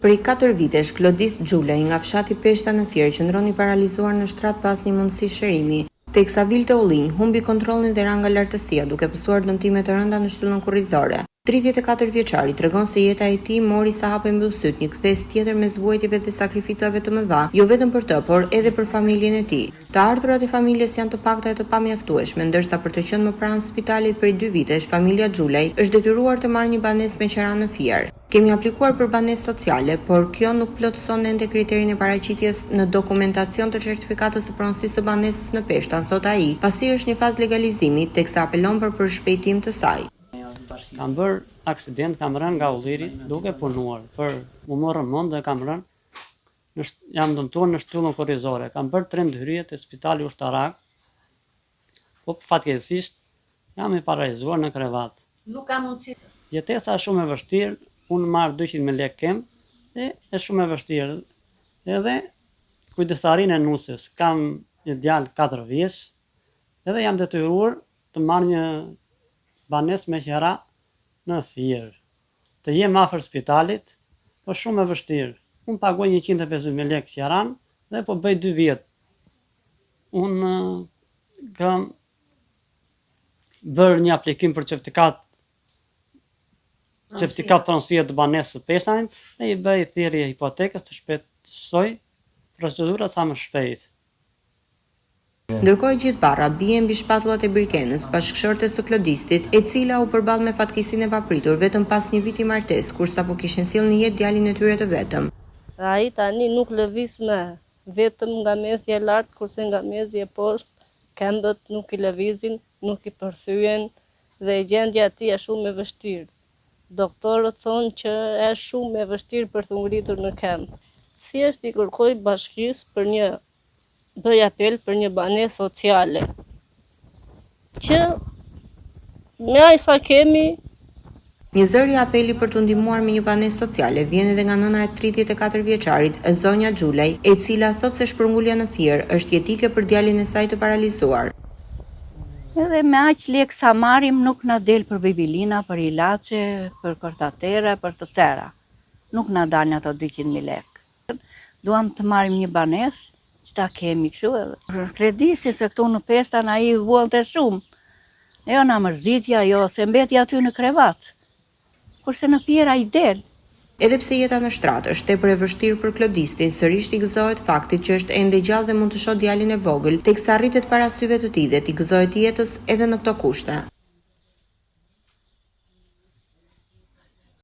Prej 4 vitesh, Klodis Xhulaj nga fshati Peshta në Fier qëndroni paralizuar në shtrat pas një mundësi shërimi, teksa vilte Ullinj humbi kontrollin dhe ra nga lartësia duke pësuar dëmtime të rënda në shtyllën kurrizore. 34 vjeçari tregon se jeta e tij mori sa hapë mbyll syt një kthes tjetër mes vuajtjeve dhe sakrificave të mëdha, jo vetëm për të, por edhe për familjen e tij. Të ardhurat e familjes janë të pakta e të pamjaftueshme, ndërsa për të qenë më pranë spitalit prej 2 vitesh, familja Xhulaj është detyruar të marrë një banesë me qira në Fier. Kemi aplikuar për banesë sociale, por kjo nuk plotëson ende kriterin e paraqitjes në dokumentacion të certifikatës së pronësisë së banesës në Peshta, thot ai, pasi është një fazë legalizimi, teksa apelon për përshpejtim të saj. Kam bërë aksident, kam rënë nga ulliri duke punuar, për më morën mend dhe kam rënë, jam dëmtuar në shtyllën kurrizore, kam bërë 3 ndërhyrje te spitali ushtarak, po fatkeqësisht jam i paralizuar në krevat. Nuk ka mundësi. Jetesa është shumë e vështirë, unë marr 200.000 lekë kem, dhe është shumë e vështirë. Edhe kujdestarinë e nusës, kam një djalë 4 vjeç, edhe jam detyruar të marr një banesë me qira në Fier. Të jem afër spitalit, po shumë e vështirë. Unë paguaj 150.000 lekë qiran dhe po bëj 2 vjet. Unë kam bërë një aplikim për certifikat pronësie të banesës së Peshtanit dhe i bëj thirrje hipotekës të shpejtësoj procedurat sa më shpejt. Ndërkohë gjithë barra bie mbi shpatullat e Birkenës, bashkëshortes të Klodistit, e cila u përball me fatkeqësinë e papritur vetëm pas një viti martesë, kur sapo kishin sjellë në jetë djalin e tyre të vetëm. Ai tani nuk lëviz më, vetëm nga mezi e lartë, kurse nga mezi e poshtë, këmbët nuk i lëvizin, nuk i përthyen dhe gjendja e tij është shumë e vështirë. Doktorët thonë që është shumë e vështirë për të ngritur në këmbë. Thjesht i kërkoj bashkisë për një bëj apel për një banesë sociale, që me aq sa kemi. Një zëri apeli për të ndihmuar me një banesë sociale vjen edhe nga nëna e 34 vjeçarit, zonja Xhulaj, e cila thotë se shpërngulja në Fier është jetike për djalin e saj të paralizuar. Edhe me aq lekë sa marrim nuk na del për bibilina, për ilaçe, për kortatera, për të tëra. Nuk na dalin ato 200.000 lekë. Duam të marrim një banesë ta kemi kështu edhe. Kredisi se këtu në Peshta na i vuante shumë. Jo na mërzitja, jo se mbeti aty në krevat. Kurse në Fier ai del. Edhe pse jeta në shtrat është tepër e vështirë për Klodistin, sërish i gëzohet faktit që është ende gjallë dhe mund të shohë djalin e vogël, teksa rritet para syve të tij dhe t'i gëzohet jetës edhe në këto kushte.